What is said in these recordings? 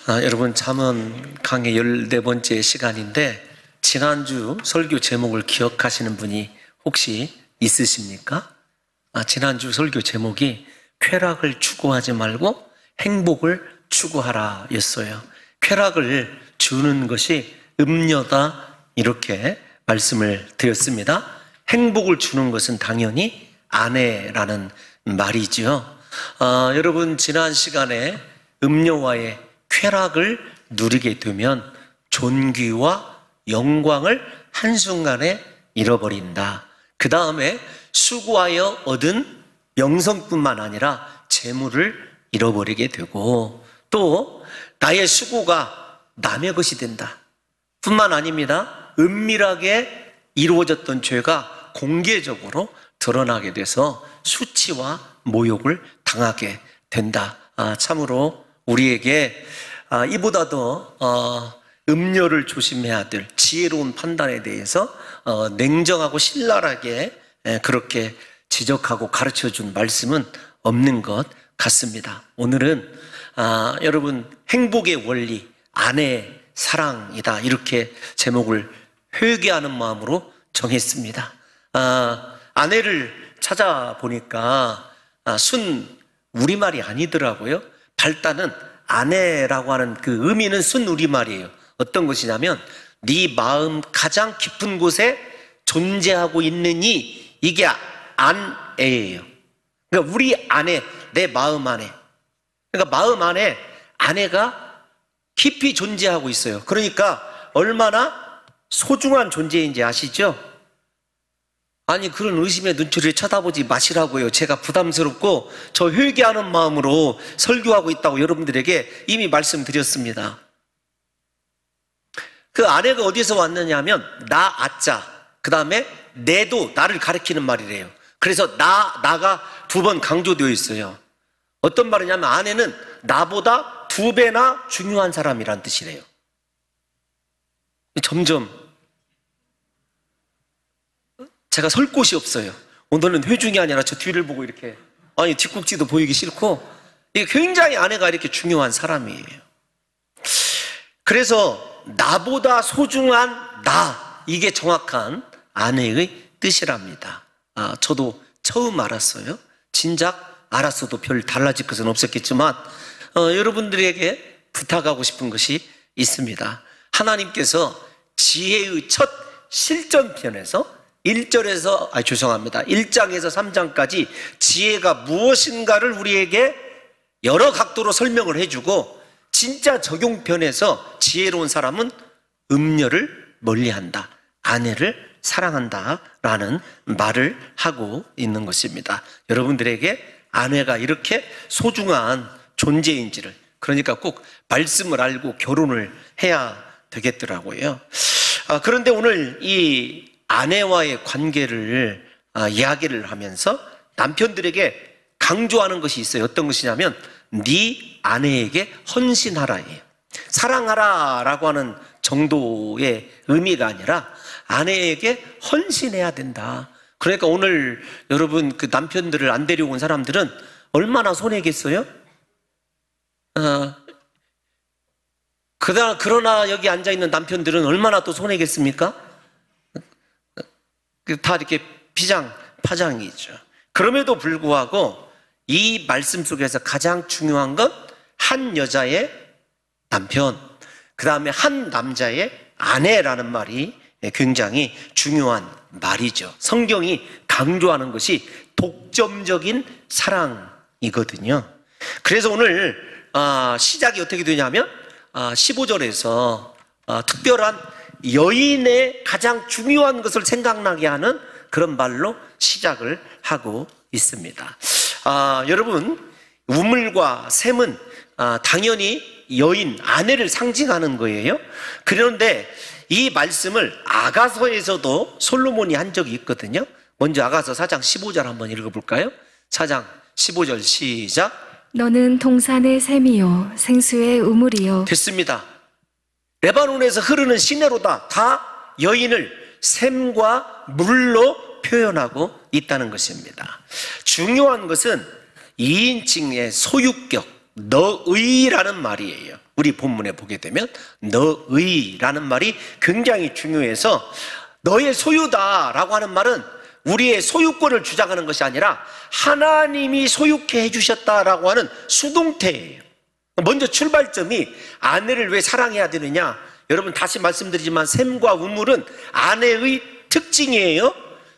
여러분, 잠언 강의 14번째 시간인데 지난주 설교 제목을 기억하시는 분이 혹시 있으십니까? 지난주 설교 제목이 쾌락을 추구하지 말고 행복을 추구하라 였어요. 쾌락을 주는 것이 음료다, 이렇게 말씀을 드렸습니다. 행복을 주는 것은 당연히 아내라는 말이죠. 여러분, 지난 시간에 음료와의 쾌락을 누리게 되면 존귀와 영광을 한순간에 잃어버린다. 그 다음에 수고하여 얻은 영성뿐만 아니라 재물을 잃어버리게 되고, 또 나의 수고가 남의 것이 된다 뿐만 아닙니다. 은밀하게 이루어졌던 죄가 공개적으로 드러나게 돼서 수치와 모욕을 당하게 된다. 참으로 우리에게 이보다 더 음료를 조심해야 될 지혜로운 판단에 대해서 냉정하고 신랄하게 그렇게 지적하고 가르쳐준 말씀은 없는 것 같습니다. 오늘은 여러분, 행복의 원리, 아내의 사랑이다, 이렇게 제목을 회개하는 마음으로 정했습니다. 아내를 찾아보니까 순 우리말이 아니더라고요. 발단은 아내라고 하는 그 의미는 순 우리말이에요. 어떤 것이냐면 네 마음 가장 깊은 곳에 존재하고 있느니, 이게 아내예요. 그러니까 우리 안에, 내 마음 안에, 그러니까 마음 안에 아내가 깊이 존재하고 있어요. 그러니까 얼마나 소중한 존재인지 아시죠? 아니, 그런 의심의 눈초리를 쳐다보지 마시라고요. 제가 부담스럽고 저 회개하는 마음으로 설교하고 있다고 여러분들에게 이미 말씀드렸습니다. 그 아내가 어디서 왔느냐 하면 나, 아자, 그 다음에 내도, 나를 가리키는 말이래요. 그래서 나가 두 번 강조되어 있어요. 어떤 말이냐면 아내는 나보다 2배나 중요한 사람이란 뜻이래요. 점점 제가 설 곳이 없어요. 오늘은 회중이 아니라 저 뒤를 보고 이렇게, 뒷꼭지도 보이기 싫고, 이게 굉장히 아내가 이렇게 중요한 사람이에요. 그래서 나보다 소중한 나, 이게 정확한 아내의 뜻이랍니다. 저도 처음 알았어요. 진작 알았어도 별 달라질 것은 없었겠지만 여러분들에게 부탁하고 싶은 것이 있습니다. 하나님께서 지혜의 첫 실전편에서 1장에서 3장까지 지혜가 무엇인가를 우리에게 여러 각도로 설명을 해주고, 진짜 적용편에서 지혜로운 사람은 음녀를 멀리한다, 아내를 사랑한다 라는 말을 하고 있는 것입니다. 여러분들에게 아내가 이렇게 소중한 존재인지를, 그러니까 꼭 말씀을 알고 결혼을 해야 되겠더라고요. 그런데 오늘 이 아내와의 관계를 이야기를 하면서 남편들에게 강조하는 것이 있어요. 어떤 것이냐면 네 아내에게 헌신하라예요. 사랑하라 라고 하는 정도의 의미가 아니라 아내에게 헌신해야 된다. 그러니까 오늘 여러분, 그 남편들을 안 데려온 사람들은 얼마나 손해겠어요? 그러나 여기 앉아있는 남편들은 얼마나 또 손해겠습니까? 다 이렇게 파장이죠. 그럼에도 불구하고 이 말씀 속에서 가장 중요한 건 한 여자의 남편, 그 다음에 한 남자의 아내라는 말이 굉장히 중요한 말이죠. 성경이 강조하는 것이 독점적인 사랑이거든요. 그래서 오늘 시작이 어떻게 되냐면 15절에서 특별한 여인의 가장 중요한 것을 생각나게 하는 그런 말로 시작을 하고 있습니다. 여러분, 우물과 샘은 당연히 여인, 아내를 상징하는 거예요. 그런데 이 말씀을 아가서에서도 솔로몬이 한 적이 있거든요. 먼저 아가서 4장 15절 한번 읽어볼까요? 4장 15절 시작. 너는 동산의 샘이요 생수의 우물이요. 됐습니다. 레바논에서 흐르는 시내로다, 다 여인을 샘과 물로 표현하고 있다는 것입니다. 중요한 것은 2인칭의 소유격, 너의라는 말이에요. 우리 본문에 보게 되면 너의라는 말이 굉장히 중요해서 너의 소유다라고 하는 말은 우리의 소유권을 주장하는 것이 아니라 하나님이 소유케 해주셨다라고 하는 수동태예요. 먼저 출발점이 아내를 왜 사랑해야 되느냐? 여러분 다시 말씀드리지만 샘과 우물은 아내의 특징이에요.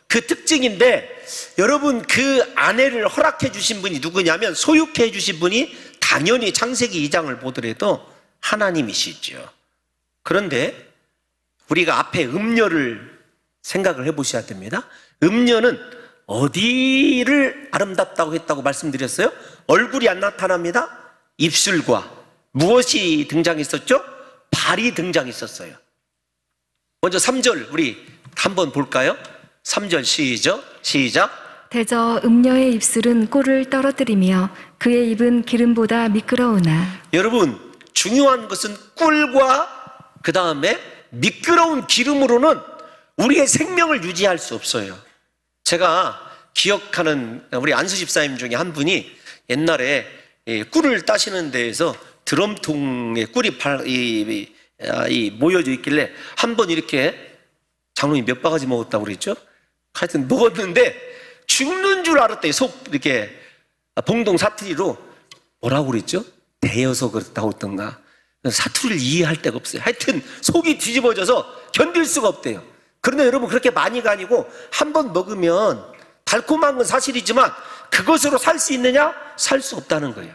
그 특징인데 여러분 그 아내를 허락해 주신 분이 누구냐면 소유케 해주신 분이 당연히 창세기 2장을 보더라도 하나님이시죠. 그런데 우리가 앞에 음녀를 생각을 해보셔야 됩니다. 음녀는 어디를 아름답다고 했다고 말씀드렸어요? 얼굴이 안 나타납니다. 입술과 무엇이 등장했었죠? 발이 등장했었어요. 먼저 3절 우리 한번 볼까요? 3절 시작. 대저 음녀의 입술은 꿀을 떨어뜨리며 그의 입은 기름보다 미끄러우나. 여러분 중요한 것은 꿀과 그 다음에 미끄러운 기름으로는 우리의 생명을 유지할 수 없어요. 제가 기억하는 우리 안수 집사님 중에 한 분이 옛날에 꿀을 따시는 데에서 드럼통에 꿀이 모여져 있길래 한 번 이렇게 장로님 몇 바가지 먹었다고 그랬죠? 하여튼 먹었는데 죽는 줄 알았대요. 속 이렇게 봉동 사투리로 뭐라고 그랬죠? 대여서 그렇다고 했던가. 사투리를 이해할 데가 없어요. 하여튼 속이 뒤집어져서 견딜 수가 없대요. 그런데 여러분 그렇게 많이가 아니고 한 번 먹으면 달콤한 건 사실이지만 그것으로 살 수 있느냐? 살 수 없다는 거예요.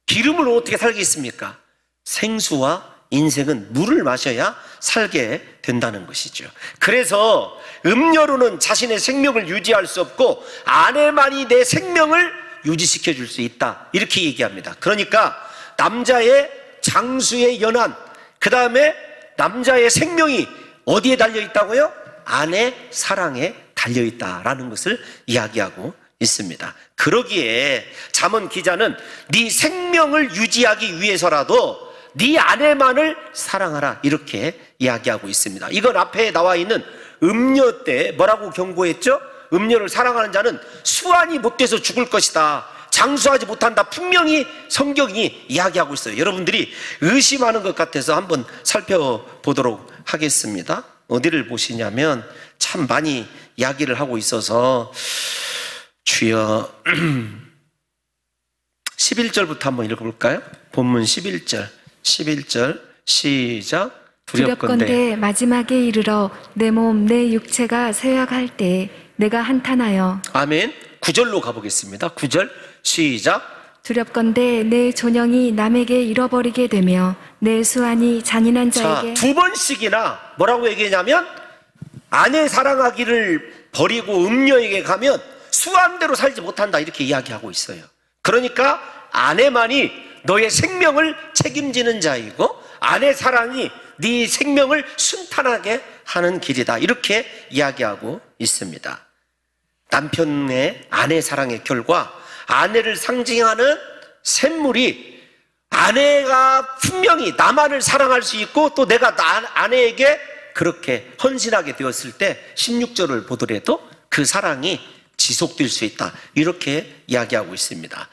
기름을 어떻게 살겠습니까? 생수와 인생은 물을 마셔야 살게 된다는 것이죠. 그래서 음녀로는 자신의 생명을 유지할 수 없고 아내만이 내 생명을 유지시켜 줄 수 있다, 이렇게 얘기합니다. 그러니까 남자의 장수의 연한, 그 다음에 남자의 생명이 어디에 달려있다고요? 아내 사랑에 달려있다라는 것을 이야기하고 있습니다. 그러기에 잠언 기자는 네 생명을 유지하기 위해서라도 네 아내만을 사랑하라, 이렇게 이야기하고 있습니다. 이건 앞에 나와 있는 음녀 때 뭐라고 경고했죠? 음녀를 사랑하는 자는 수완이 못돼서 죽을 것이다, 장수하지 못한다, 분명히 성경이 이야기하고 있어요. 여러분들이 의심하는 것 같아서 한번 살펴보도록 하겠습니다. 어디를 보시냐면 참 많이 이야기를 하고 있어서 주여 11절부터 한번 읽어볼까요? 본문 11절 시작. 두렵건대 마지막에 이르러 내 몸 내 육체가 쇠약할 때 내가 한탄하여. 아멘. 9절로 가보겠습니다. 9절 시작. 두렵건대 내 존영이 남에게 잃어버리게 되며 내 수완이 잔인한 자에게. 자, 두 번씩이나 뭐라고 얘기했냐면 아내 사랑하기를 버리고 음녀에게 가면 수완대로 살지 못한다, 이렇게 이야기하고 있어요. 그러니까 아내만이 너의 생명을 책임지는 자이고 아내 사랑이 네 생명을 순탄하게 하는 길이다, 이렇게 이야기하고 있습니다. 남편의 아내 사랑의 결과 아내를 상징하는 샘물이 아내가 분명히 나만을 사랑할 수 있고 또 내가 아내에게 그렇게 헌신하게 되었을 때 16절을 보더라도 그 사랑이 지속될 수 있다, 이렇게 이야기하고 있습니다.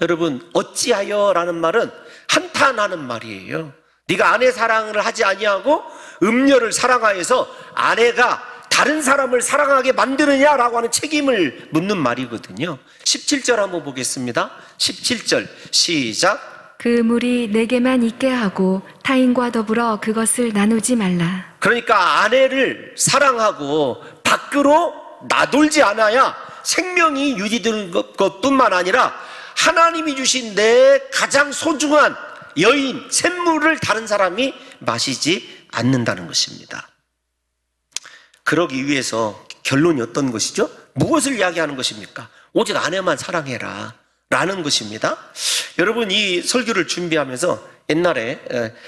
여러분 어찌하여 라는 말은 한탄하는 말이에요. 네가 아내 사랑을 하지 아니하고 음녀를 사랑하여서 아내가 다른 사람을 사랑하게 만드느냐라고 하는 책임을 묻는 말이거든요. 17절 한번 보겠습니다. 17절 시작. 그 물이 내게만 있게 하고 타인과 더불어 그것을 나누지 말라. 그러니까 아내를 사랑하고 밖으로 나돌지 않아야 생명이 유지되는 것뿐만 아니라 하나님이 주신 내 가장 소중한 여인, 샘물을 다른 사람이 마시지 않는다는 것입니다. 그러기 위해서 결론이 어떤 것이죠? 무엇을 이야기하는 것입니까? 오직 아내만 사랑해라 라는 것입니다. 여러분 이 설교를 준비하면서 옛날에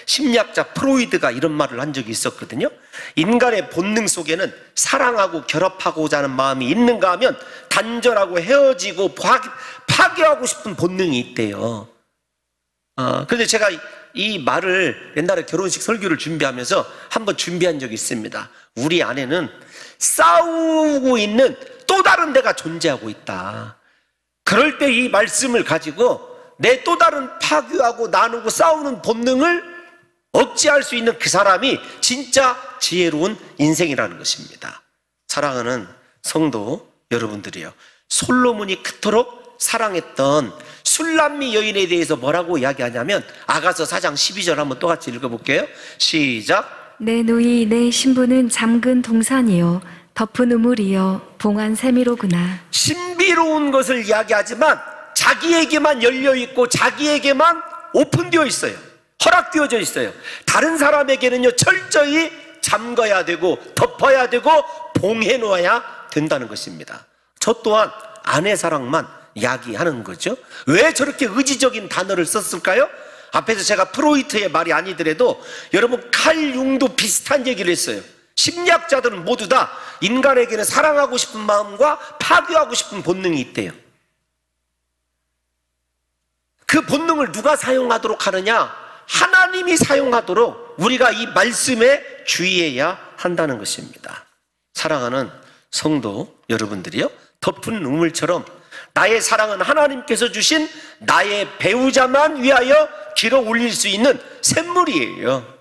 심리학자 프로이드가 이런 말을 한 적이 있었거든요. 인간의 본능 속에는 사랑하고 결합하고자 하는 마음이 있는가 하면 단절하고 헤어지고 파괴하고 싶은 본능이 있대요. 그런데 제가 이 말을 옛날에 결혼식 설교를 준비하면서 한번 준비한 적이 있습니다. 우리 안에는 싸우고 있는 또 다른 데가 존재하고 있다. 그럴 때 이 말씀을 가지고 내 또 다른 파괴하고 나누고 싸우는 본능을 억제할 수 있는 그 사람이 진짜 지혜로운 인생이라는 것입니다. 사랑하는 성도 여러분들이요, 솔로몬이 그토록 사랑했던 술람미 여인에 대해서 뭐라고 이야기하냐면 아가서 4장 12절 한번 또 같이 읽어볼게요. 시작. 내 누이 내 신부는 잠근 동산이요 덮은 우물이요 봉한 세미로구나. 신비로운 것을 이야기하지만 자기에게만 열려있고 자기에게만 오픈되어 있어요. 허락되어져 있어요. 다른 사람에게는요 철저히 잠가야 되고 덮어야 되고 봉해 놓아야 된다는 것입니다. 저 또한 아내 사랑만 이야기하는 거죠. 왜 저렇게 의지적인 단어를 썼을까요? 앞에서 제가 프로이트의 말이 아니더라도 여러분 칼 융도 비슷한 얘기를 했어요. 심리학자들은 모두 다 인간에게는 사랑하고 싶은 마음과 파괴하고 싶은 본능이 있대요. 그 본능을 누가 사용하도록 하느냐? 하나님이 사용하도록 우리가 이 말씀에 주의해야 한다는 것입니다. 사랑하는 성도 여러분들이요, 덮은 우물처럼 나의 사랑은 하나님께서 주신 나의 배우자만 위하여 길어 올릴 수 있는 샘물이에요.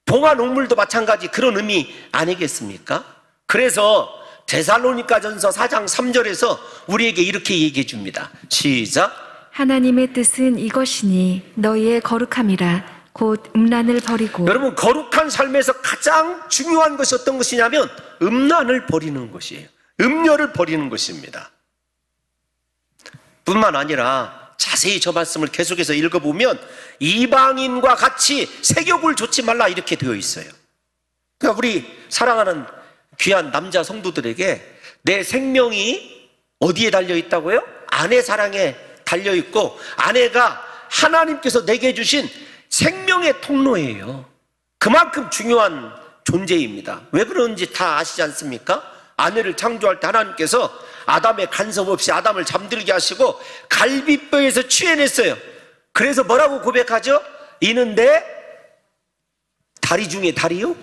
봉한 우물도 마찬가지 그런 의미 아니겠습니까? 그래서 데살로니가전서 4장 3절에서 우리에게 이렇게 얘기해 줍니다. 시작. 하나님의 뜻은 이것이니 너희의 거룩함이라 곧 음란을 버리고. 여러분, 거룩한 삶에서 가장 중요한 것이 어떤 것이냐면 음란을 버리는 것이에요. 음녀를 버리는 것입니다. 뿐만 아니라 자세히 저 말씀을 계속해서 읽어보면 이방인과 같이 세욕을 좇지 말라 이렇게 되어 있어요. 그러니까 우리 사랑하는 귀한 남자 성도들에게 내 생명이 어디에 달려 있다고요? 아내 사랑에 달려 있고, 아내가 하나님께서 내게 주신 생명의 통로예요. 그만큼 중요한 존재입니다. 왜 그런지 다 아시지 않습니까? 아내를 창조할 때 하나님께서 아담의 간섭 없이 아담을 잠들게 하시고 갈비뼈에서 취해냈어요. 그래서 뭐라고 고백하죠? 이는 내 다리 중에 다리요,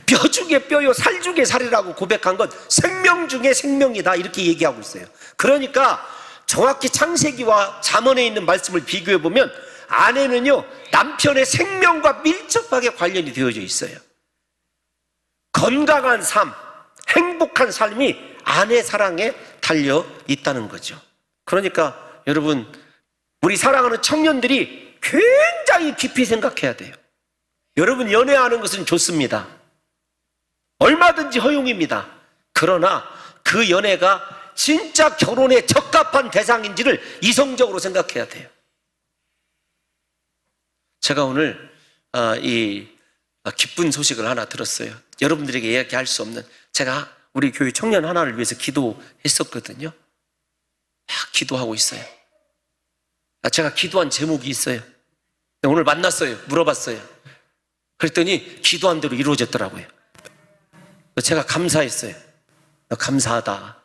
뼈 중에 뼈요, 살 중에 살이라고 고백한 건 생명 중에 생명이다 이렇게 얘기하고 있어요. 그러니까 정확히 창세기와 잠언에 있는 말씀을 비교해보면 아내는요 남편의 생명과 밀접하게 관련이 되어져 있어요. 건강한 삶, 행복한 삶이 아내 사랑에 달려 있다는 거죠. 그러니까 여러분, 우리 사랑하는 청년들이 굉장히 깊이 생각해야 돼요. 여러분, 연애하는 것은 좋습니다. 얼마든지 허용입니다. 그러나 그 연애가 진짜 결혼에 적합한 대상인지를 이성적으로 생각해야 돼요. 제가 오늘 이 기쁜 소식을 하나 들었어요. 여러분들에게 이야기할 수 없는, 제가 우리 교회 청년 하나를 위해서 기도했었거든요. 기도하고 있어요. 제가 기도한 제목이 있어요. 오늘 만났어요. 물어봤어요. 그랬더니 기도한 대로 이루어졌더라고요. 제가 감사했어요. 감사하다.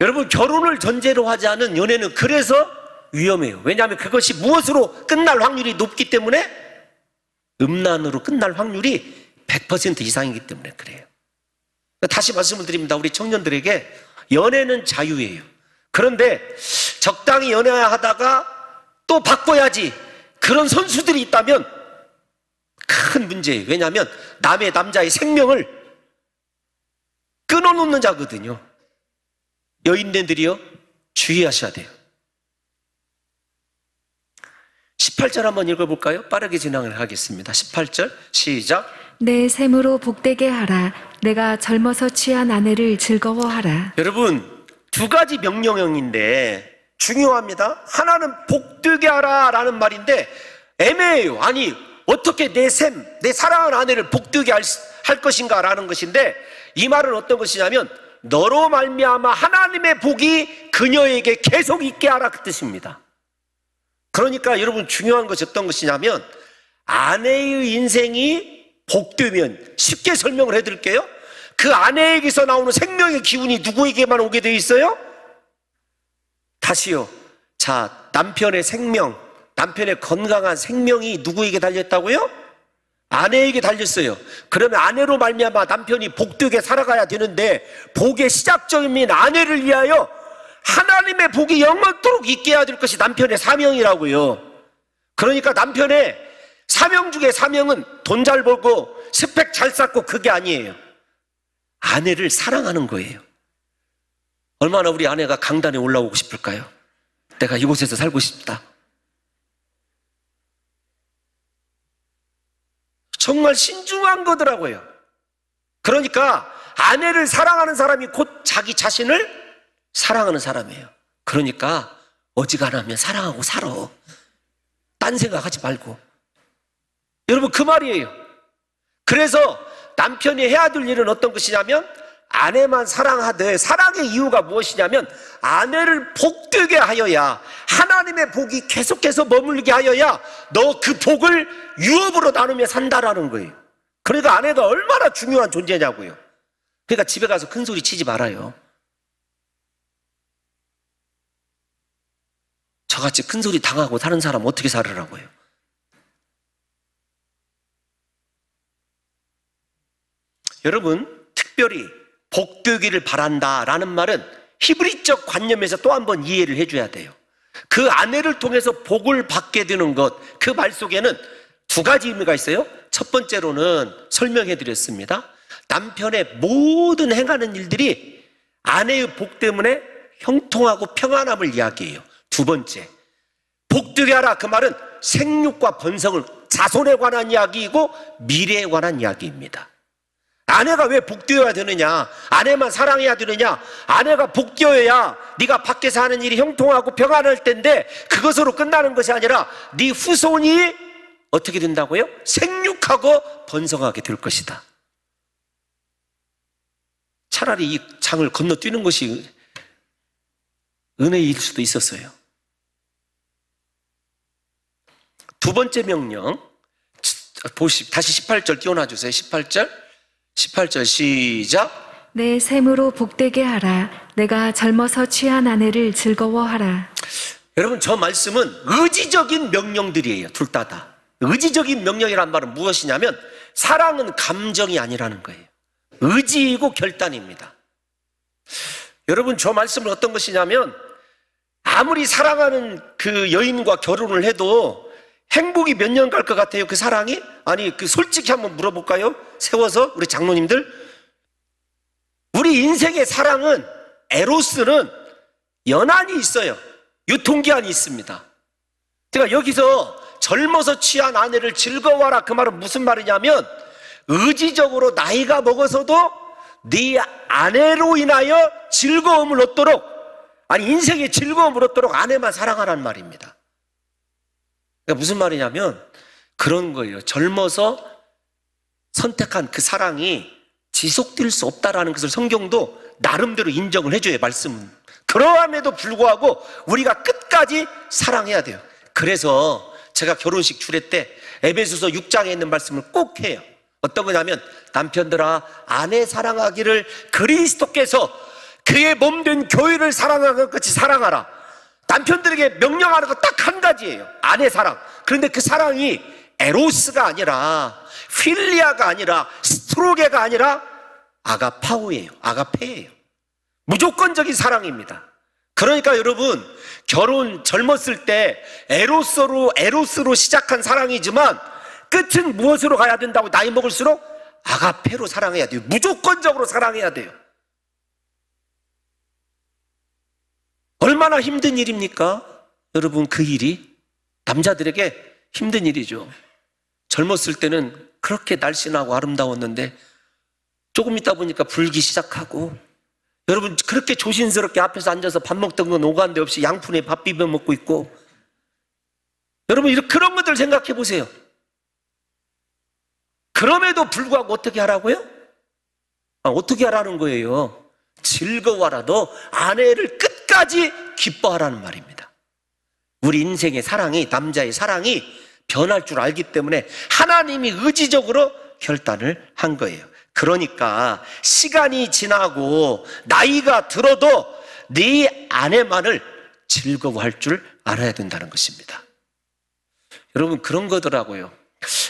여러분, 결혼을 전제로 하지 않은 연애는 그래서 위험해요. 왜냐하면 그것이 무엇으로 끝날 확률이 높기 때문에, 음란으로 끝날 확률이 100% 이상이기 때문에 그래요. 다시 말씀을 드립니다. 우리 청년들에게 연애는 자유예요. 그런데 적당히 연애하다가 또 바꿔야지, 그런 선수들이 있다면 큰 문제예요. 왜냐하면 남자의 생명을 끊어놓는 자거든요. 여인들이요, 주의하셔야 돼요. 18절 한번 읽어볼까요? 빠르게 진행을 하겠습니다. 18절 시작. 내 샘으로 복되게 하라. 내가 젊어서 취한 아내를 즐거워하라. 여러분, 두 가지 명령형인데 중요합니다. 하나는 복되게 하라 라는 말인데 애매해요. 아니, 어떻게 내 사랑하는 아내를 복되게 할 것인가 라는 것인데, 이 말은 어떤 것이냐면 너로 말미암아 하나님의 복이 그녀에게 계속 있게 하라 그 뜻입니다. 그러니까 여러분, 중요한 것이 어떤 것이냐면, 아내의 인생이 복되면, 쉽게 설명을 해드릴게요. 그 아내에게서 나오는 생명의 기운이 누구에게만 오게 되어 있어요? 다시요. 자, 남편의 생명, 남편의 건강한 생명이 누구에게 달렸다고요? 아내에게 달렸어요. 그러면 아내로 말미암아 남편이 복되게 살아가야 되는데, 복의 시작점인 아내를 위하여 하나님의 복이 영원토록 있게 해야 될 것이 남편의 사명이라고요. 그러니까 남편의 사명 중에 사명은 돈 잘 벌고 스펙 잘 쌓고 그게 아니에요. 아내를 사랑하는 거예요. 얼마나 우리 아내가 강단에 올라오고 싶을까요? 내가 이곳에서 살고 싶다. 정말 신중한 거더라고요. 그러니까 아내를 사랑하는 사람이 곧 자기 자신을 사랑하는 사람이에요. 그러니까 어지간하면 사랑하고 살아. 딴 생각하지 말고. 여러분, 그 말이에요. 그래서 남편이 해야 될 일은 어떤 것이냐면, 아내만 사랑하되, 사랑의 이유가 무엇이냐면 아내를 복되게 하여야, 하나님의 복이 계속해서 머물게 하여야 너 그 복을 유업으로 나누며 산다라는 거예요. 그러니까 아내가 얼마나 중요한 존재냐고요. 그러니까 집에 가서 큰 소리 치지 말아요. 저같이 큰 소리 당하고 사는 사람 어떻게 살으라고요? 여러분, 특별히 복되기를 바란다라는 말은 히브리적 관념에서 또 한 번 이해를 해줘야 돼요. 그 아내를 통해서 복을 받게 되는 것, 그 말 속에는 두 가지 의미가 있어요. 첫 번째로는 설명해 드렸습니다. 남편의 모든 행하는 일들이 아내의 복 때문에 형통하고 평안함을 이야기해요. 두 번째, 복되게 하라, 그 말은 생육과 번성을, 자손에 관한 이야기이고 미래에 관한 이야기입니다. 아내가 왜 복되어야 되느냐, 아내만 사랑해야 되느냐, 아내가 복되어야 네가 밖에서 하는 일이 형통하고 평안할 텐데 그것으로 끝나는 것이 아니라 네 후손이 어떻게 된다고요? 생육하고 번성하게 될 것이다. 차라리 이 장을 건너뛰는 것이 은혜일 수도 있었어요. 두 번째 명령, 다시 18절 띄워놔주세요. 18절 시작. 내 샘으로 복되게 하라. 내가 젊어서 취한 아내를 즐거워하라. 여러분, 저 말씀은 의지적인 명령들이에요. 둘 다. 의지적인 명령이란 말은 무엇이냐면 사랑은 감정이 아니라는 거예요. 의지이고 결단입니다. 여러분, 저 말씀은 어떤 것이냐면 아무리 사랑하는 그 여인과 결혼을 해도 행복이 몇 년 갈 것 같아요? 그 사랑이? 아니, 그 솔직히 한번 물어볼까요? 세워서 우리 장로님들, 우리 인생의 사랑은, 에로스는 연한이 있어요. 유통기한이 있습니다. 제가 여기서 젊어서 취한 아내를 즐거워하라, 그 말은 무슨 말이냐면 의지적으로 나이가 먹어서도 네 아내로 인하여 즐거움을 얻도록, 아니 인생의 즐거움을 얻도록 아내만 사랑하라는 말입니다. 그러니까 무슨 말이냐면 그런 거예요. 젊어서 선택한 그 사랑이 지속될 수 없다라는 것을 성경도 나름대로 인정을 해줘요, 말씀은. 그러함에도 불구하고 우리가 끝까지 사랑해야 돼요. 그래서 제가 결혼식 주례 때 에베소서 6장에 있는 말씀을 꼭 해요. 어떤 거냐면, 남편들아 아내 사랑하기를 그리스도께서 그의 몸된 교회를 사랑하는 것 같이 사랑하라. 남편들에게 명령하는 거 딱 한 가지예요. 아내 사랑. 그런데 그 사랑이 에로스가 아니라, 필리아가 아니라, 스트로게가 아니라 아가파우예요. 아가페예요. 무조건적인 사랑입니다. 그러니까 여러분, 결혼 젊었을 때 에로스로 시작한 사랑이지만 끝은 무엇으로 가야 된다고? 나이 먹을수록 아가페로 사랑해야 돼요. 무조건적으로 사랑해야 돼요. 얼마나 힘든 일입니까? 여러분, 그 일이 남자들에게 힘든 일이죠. 젊었을 때는 그렇게 날씬하고 아름다웠는데 조금 있다 보니까 불기 시작하고, 여러분 그렇게 조심스럽게 앞에서 앉아서 밥 먹던 건 오간데 없이 양푼에 밥 비벼 먹고 있고, 여러분 그런 것들 생각해 보세요. 그럼에도 불구하고 어떻게 하라고요? 어떻게 하라는 거예요? 즐거워하라. 너 아내를 끝까지 기뻐하라는 말입니다. 우리 인생의 사랑이, 남자의 사랑이 변할 줄 알기 때문에 하나님이 의지적으로 결단을 한 거예요. 그러니까 시간이 지나고 나이가 들어도 네 아내만을 즐거워할 줄 알아야 된다는 것입니다. 여러분, 그런 거더라고요.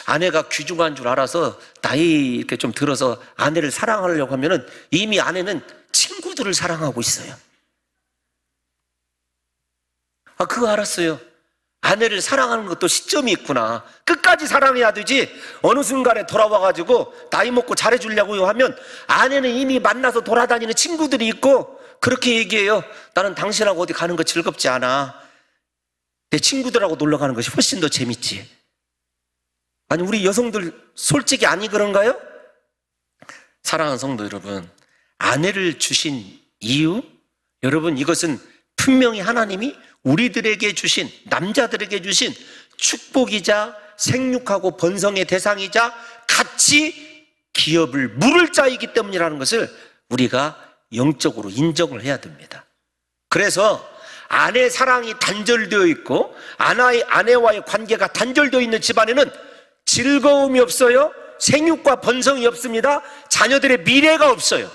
아내가 귀중한 줄 알아서 나이 이렇게 좀 들어서 아내를 사랑하려고 하면은 이미 아내는 친구들을 사랑하고 있어요. 그거 알았어요. 아내를 사랑하는 것도 시점이 있구나. 끝까지 사랑해야 되지 어느 순간에 돌아와가지고 나이 먹고 잘해주려고 하면 아내는 이미 만나서 돌아다니는 친구들이 있고 그렇게 얘기해요. 나는 당신하고 어디 가는 거 즐겁지 않아. 내 친구들하고 놀러 가는 것이 훨씬 더 재밌지. 아니 우리 여성들 솔직히 아니 그런가요? 사랑하는 성도 여러분, 아내를 주신 이유, 여러분 이것은 분명히 하나님이 우리들에게 주신, 남자들에게 주신 축복이자 생육하고 번성의 대상이자 같이 기업을 물을 자이기 때문이라는 것을 우리가 영적으로 인정을 해야 됩니다. 그래서 아내 사랑이 단절되어 있고 아내와의 관계가 단절되어 있는 집안에는 즐거움이 없어요. 생육과 번성이 없습니다. 자녀들의 미래가 없어요.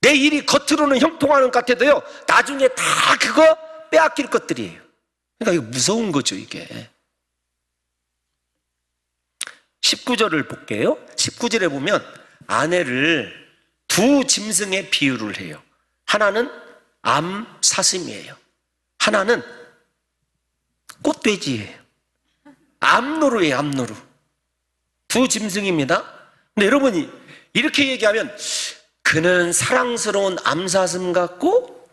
내 일이 겉으로는 형통하는 것 같아도요, 나중에 다 그거 빼앗길 것들이에요. 그러니까 이거 무서운 거죠, 이게. 19절을 볼게요. 19절에 보면 아내를 두 짐승의 비유를 해요. 하나는 암 사슴이에요. 하나는 꽃돼지예요. 암노루예요, 암노루. 두 짐승입니다. 근데 여러분이 이렇게 얘기하면 그는 사랑스러운 암사슴 같고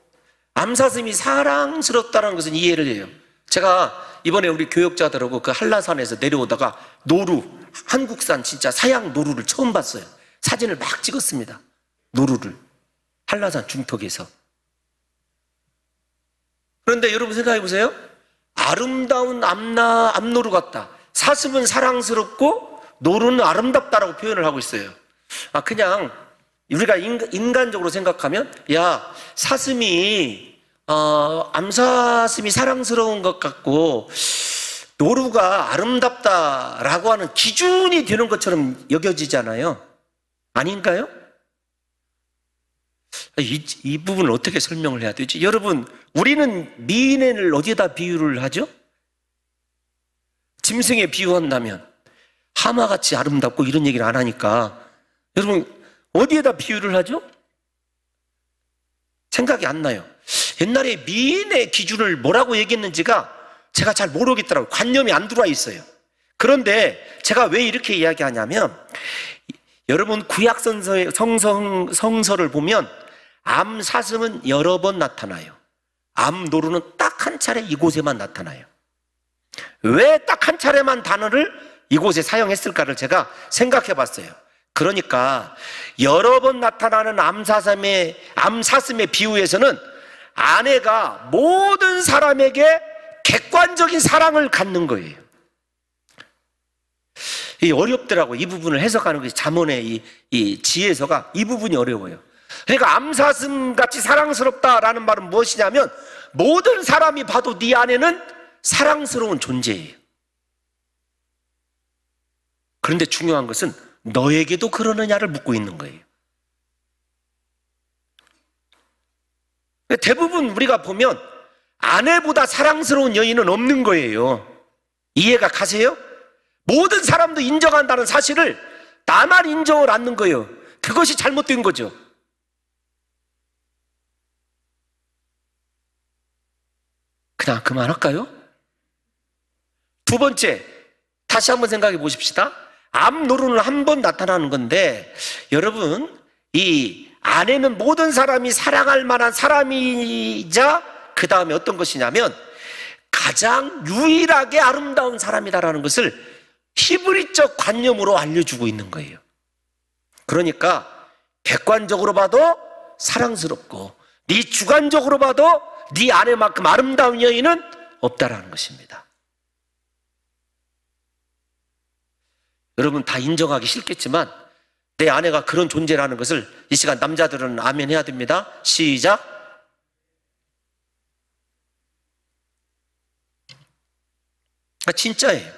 암사슴이 사랑스럽다는 것은 이해를 해요. 제가 이번에 우리 교역자들하고 그 한라산에서 내려오다가 노루, 한국산 진짜 사양 노루를 처음 봤어요. 사진을 막 찍었습니다. 노루를 한라산 중턱에서. 그런데 여러분 생각해 보세요. 아름다운 암노루 같다. 사슴은 사랑스럽고 노루는 아름답다라고 표현을 하고 있어요. 그냥 우리가 인간적으로 생각하면 야, 사슴이 암사슴이 사랑스러운 것 같고 노루가 아름답다라고 하는 기준이 되는 것처럼 여겨지잖아요. 아닌가요? 이 부분을 어떻게 설명을 해야 되지? 여러분, 우리는 미인을 어디에다 비유를 하죠? 짐승에 비유한다면 하마같이 아름답고 이런 얘기를 안 하니까 여러분 어디에다 비유를 하죠? 생각이 안 나요. 옛날에 미인의 기준을 뭐라고 얘기했는지가 제가 잘 모르겠더라고요. 관념이 안 들어와 있어요. 그런데 제가 왜 이렇게 이야기하냐면 여러분 구약 성서를 보면 암사슴은 여러 번 나타나요. 암노루는 딱 한 차례 이곳에만 나타나요. 왜 딱 한 차례만 단어를 이곳에 사용했을까를 제가 생각해 봤어요. 그러니까 여러 번 나타나는 암사슴의 비유에서는 아내가 모든 사람에게 객관적인 사랑을 갖는 거예요. 이 어렵더라고요. 이 부분을 해석하는 것이 잠언의 이 지혜서가 이 부분이 어려워요. 그러니까 암사슴같이 사랑스럽다라는 말은 무엇이냐면 모든 사람이 봐도 네 아내는 사랑스러운 존재예요. 그런데 중요한 것은 너에게도 그러느냐를 묻고 있는 거예요. 대부분 우리가 보면 아내보다 사랑스러운 여인은 없는 거예요. 이해가 가세요? 모든 사람도 인정한다는 사실을 나만 인정을 않는 거예요. 그것이 잘못된 거죠. 그냥 그만할까요? 두 번째, 다시 한번 생각해 보십시다. 암노루는 한 번 나타나는 건데 여러분, 이 아내는 모든 사람이 사랑할 만한 사람이자 그 다음에 어떤 것이냐면 가장 유일하게 아름다운 사람이다라는 것을 히브리적 관념으로 알려주고 있는 거예요. 그러니까 객관적으로 봐도 사랑스럽고 네 주관적으로 봐도 네 아내만큼 아름다운 여인은 없다라는 것입니다. 여러분 다 인정하기 싫겠지만 내 아내가 그런 존재라는 것을 이 시간 남자들은 아멘 해야 됩니다. 시작. 진짜예요.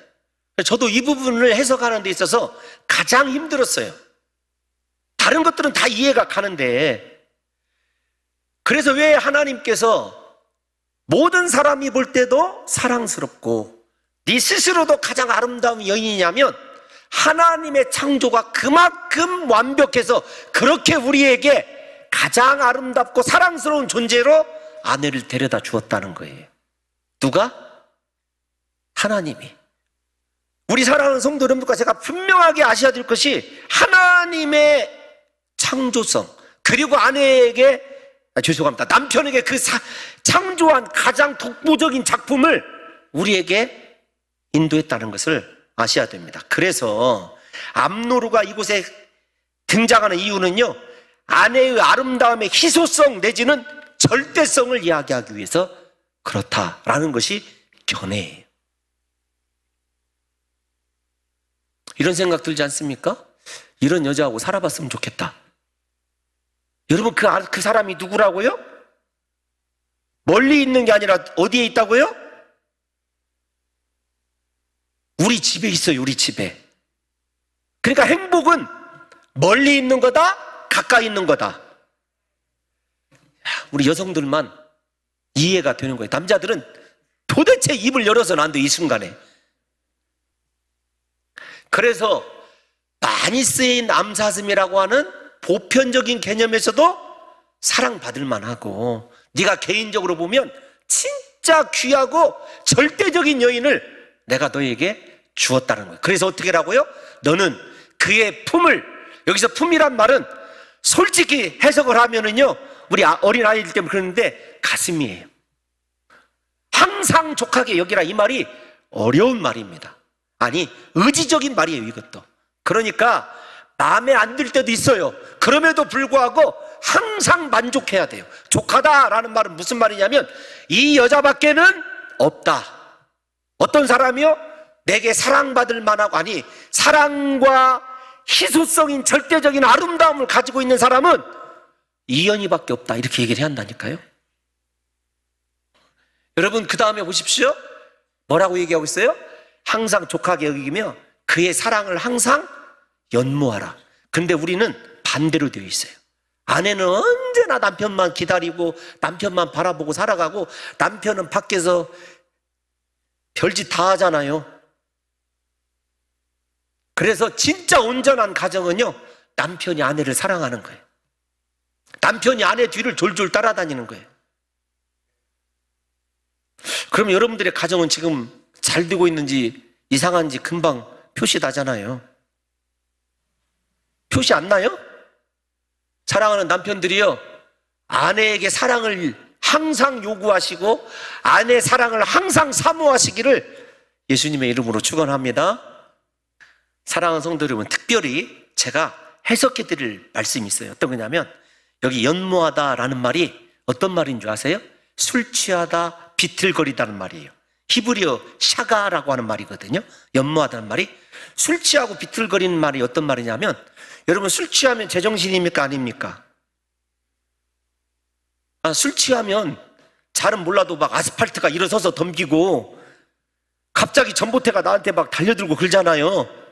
저도 이 부분을 해석하는 데 있어서 가장 힘들었어요. 다른 것들은 다 이해가 가는데 그래서 왜 하나님께서 모든 사람이 볼 때도 사랑스럽고 네 스스로도 가장 아름다운 여인이냐면 하나님의 창조가 그만큼 완벽해서 그렇게 우리에게 가장 아름답고 사랑스러운 존재로 아내를 데려다 주었다는 거예요. 누가? 하나님이. 우리 사랑하는 성도 여러분들과 제가 분명하게 아셔야 될 것이 하나님의 창조성, 그리고 아내에게, 죄송합니다, 남편에게 그 창조한 가장 독보적인 작품을 우리에게 인도했다는 것을 아셔야 됩니다. 그래서 암노루가 이곳에 등장하는 이유는요, 아내의 아름다움의 희소성 내지는 절대성을 이야기하기 위해서 그렇다라는 것이 견해예요. 이런 생각 들지 않습니까? 이런 여자하고 살아봤으면 좋겠다. 여러분, 그 사람이 누구라고요? 멀리 있는 게 아니라 어디에 있다고요? 우리 집에 있어요, 우리 집에. 그러니까 행복은 멀리 있는 거다, 가까이 있는 거다. 우리 여성들만 이해가 되는 거예요. 남자들은 도대체 입을 열어서는 안 돼, 이 순간에. 그래서 많이 쓰인 암사슴이라고 하는 보편적인 개념에서도 사랑받을 만하고, 네가 개인적으로 보면 진짜 귀하고 절대적인 여인을 내가 너에게 주었다는 거예요. 그래서 어떻게 하라고요? 너는 그의 품을, 여기서 품이란 말은 솔직히 해석을 하면은요, 우리 어린아이들 때문에 그러는데 가슴이에요. 항상 족하게 여기라, 이 말이 어려운 말입니다. 아니, 의지적인 말이에요, 이것도. 그러니까 마음에 안 들 때도 있어요. 그럼에도 불구하고 항상 만족해야 돼요. 족하다라는 말은 무슨 말이냐면 이 여자밖에는 없다. 어떤 사람이요? 내게 사랑받을 만하고, 아니, 사랑과 희소성인 절대적인 아름다움을 가지고 있는 사람은 이연희밖에 없다, 이렇게 얘기를 해야 한다니까요. 여러분, 그 다음에 보십시오. 뭐라고 얘기하고 있어요? 항상 족하게 여기며 그의 사랑을 항상 연모하라. 근데 우리는 반대로 되어 있어요. 아내는 언제나 남편만 기다리고 남편만 바라보고 살아가고, 남편은 밖에서 별짓 다 하잖아요. 그래서 진짜 온전한 가정은요, 남편이 아내를 사랑하는 거예요. 남편이 아내 뒤를 졸졸 따라다니는 거예요. 그럼 여러분들의 가정은 지금 잘 되고 있는지 이상한지 금방 표시 나잖아요. 표시 안 나요? 사랑하는 남편들이요, 아내에게 사랑을 항상 요구하시고 아내의 사랑을 항상 사모하시기를 예수님의 이름으로 축원합니다. 사랑하는 성도 여러분, 특별히 제가 해석해 드릴 말씀이 있어요. 어떤 거냐면, 여기 연모하다라는 말이 어떤 말인 줄 아세요? 술 취하다, 비틀거리다는 말이에요. 히브리어 샤가라고 하는 말이거든요. 연모하다는 말이. 술 취하고 비틀거리는 말이 어떤 말이냐면, 여러분, 술 취하면 제정신입니까, 아닙니까? 술 취하면 잘은 몰라도 막 아스팔트가 일어서서 덤비고 갑자기 전봇대가 나한테 막 달려들고 그러잖아요.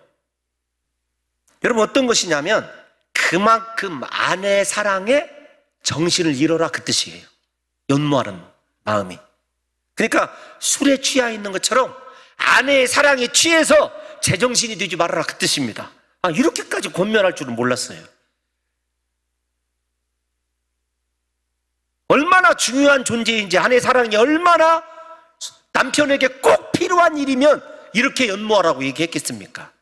여러분, 어떤 것이냐면 그만큼 아내의 사랑에 정신을 잃어라, 그 뜻이에요. 연모하는 마음이. 그러니까 술에 취해 있는 것처럼 아내의 사랑에 취해서 제정신이 되지 말아라, 그 뜻입니다. 이렇게까지 권면할 줄은 몰랐어요. 얼마나 중요한 존재인지, 아내의 사랑이 얼마나 남편에게 꼭 필요한 일이면 이렇게 연모하라고 얘기했겠습니까?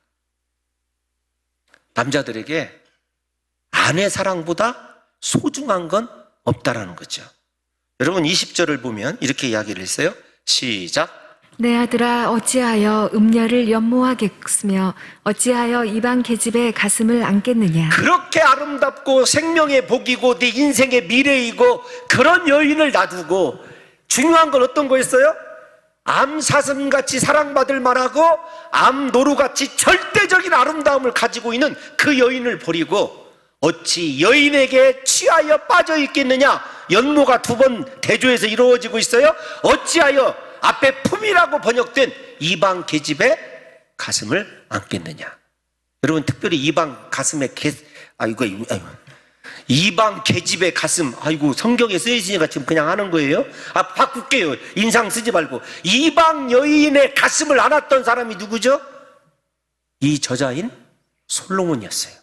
남자들에게 아내 사랑보다 소중한 건 없다라는 거죠. 여러분, 20절을 보면 이렇게 이야기를 했어요. 시작. 내 아들아, 어찌하여 음녀를 연모하겠으며 어찌하여 이방 계집의 가슴을 안겠느냐. 그렇게 아름답고 생명의 복이고 네 인생의 미래이고 그런 여인을 놔두고, 중요한 건 어떤 거였어요? 암사슴같이 사랑받을 만하고 암노루같이 절대적인 아름다움을 가지고 있는 그 여인을 버리고 어찌 여인에게 취하여 빠져 있겠느냐. 연모가 두 번 대조해서 이루어지고 있어요. 어찌하여 앞에 품이라고 번역된 이방 계집의 가슴을 안겠느냐. 여러분, 특별히 이방 가슴에 이방 계집의 가슴. 아이고, 성경에 쓰여지니까 지금 그냥 하는 거예요. 바꿀게요. 인상 쓰지 말고. 이방 여인의 가슴을 안았던 사람이 누구죠? 이 저자인 솔로몬이었어요.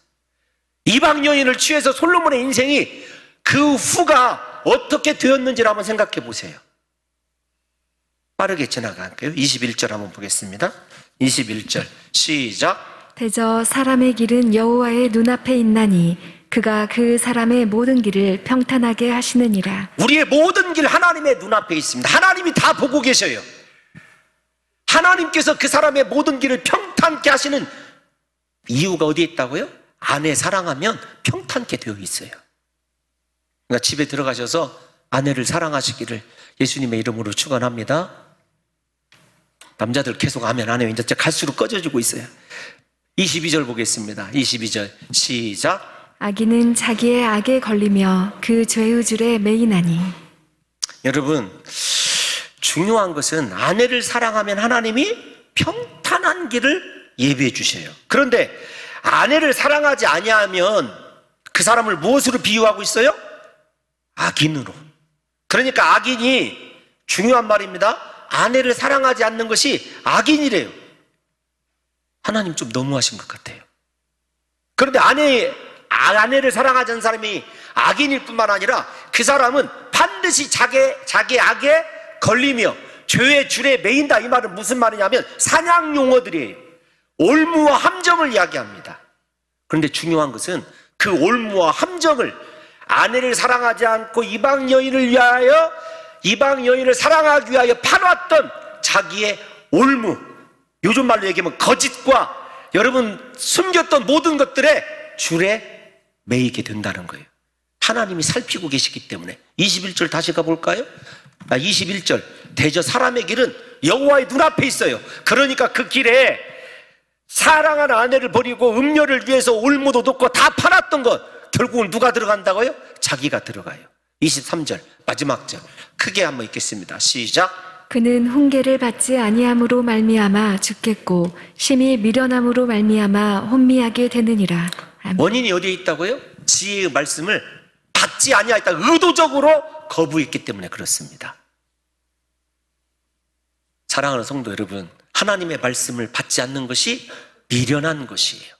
이방 여인을 취해서 솔로몬의 인생이 그 후가 어떻게 되었는지를 한번 생각해 보세요. 빠르게 지나갈게요. 21절 한번 보겠습니다. 21절 시작. 대저 사람의 길은 여호와의 눈앞에 있나니 그가 그 사람의 모든 길을 평탄하게 하시느니라. 우리의 모든 길 하나님의 눈앞에 있습니다. 하나님이 다 보고 계셔요. 하나님께서 그 사람의 모든 길을 평탄케 하시는 이유가 어디에 있다고요? 아내 사랑하면 평탄케 되어 있어요. 그러니까 집에 들어가셔서 아내를 사랑하시기를 예수님의 이름으로 축원합니다. 남자들 계속 아멘 안 해요. 이제 갈수록 꺼져지고 있어요. 22절 보겠습니다. 22절 시작. 악인은 자기의 악에 걸리며 그 죄의 줄에 매이나니. 여러분, 중요한 것은 아내를 사랑하면 하나님이 평탄한 길을 예비해 주셔요. 그런데 아내를 사랑하지 아니하면 그 사람을 무엇으로 비유하고 있어요? 악인으로. 그러니까 악인이 중요한 말입니다. 아내를 사랑하지 않는 것이 악인이래요. 하나님 좀 너무하신 것 같아요. 그런데 아내를 사랑하지 않는 사람이 악인일 뿐만 아니라 그 사람은 반드시 자기 악에 걸리며 죄의 줄에 매인다. 이 말은 무슨 말이냐면 사냥 용어들이에요. 올무와 함정을 이야기합니다. 그런데 중요한 것은 그 올무와 함정을 아내를 사랑하지 않고 이방 여인을 사랑하기 위하여 팔았던 자기의 올무, 요즘 말로 얘기하면 거짓과 여러분 숨겼던 모든 것들에 줄에 매이게 된다는 거예요. 하나님이 살피고 계시기 때문에. 21절 다시 가볼까요? 21절 대저 사람의 길은 여호와의 눈앞에 있어요. 그러니까 그 길에 사랑하는 아내를 버리고 음료를 위해서 올무도 놓고 다 팔았던 것, 결국은 누가 들어간다고요? 자기가 들어가요. 23절 마지막 절 크게 한번 읽겠습니다. 시작. 그는 훈계를 받지 아니함으로 말미암아 죽겠고 심히 미련함으로 말미암아 혼미하게 되느니라. 아멘. 원인이 어디에 있다고요? 지혜의 말씀을 받지 아니하였다. 의도적으로 거부했기 때문에 그렇습니다. 사랑하는 성도 여러분, 하나님의 말씀을 받지 않는 것이 미련한 것이에요.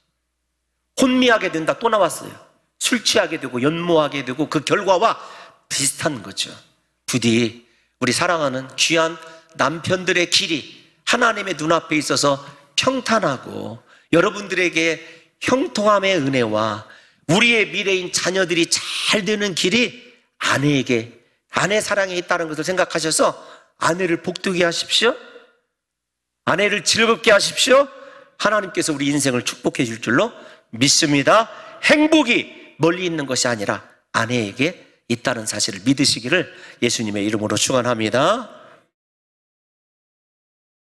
혼미하게 된다. 또 나왔어요. 술 취하게 되고 연모하게 되고 그 결과와 비슷한 거죠. 부디 우리 사랑하는 귀한 남편들의 길이 하나님의 눈앞에 있어서 평탄하고 여러분들에게 형통함의 은혜와 우리의 미래인 자녀들이 잘 되는 길이 아내 사랑에 있다는 것을 생각하셔서 아내를 복되게 하십시오. 아내를 즐겁게 하십시오. 하나님께서 우리 인생을 축복해 줄 줄로 믿습니다. 행복이 멀리 있는 것이 아니라 아내에게 있다는 사실을 믿으시기를 예수님의 이름으로 축원합니다.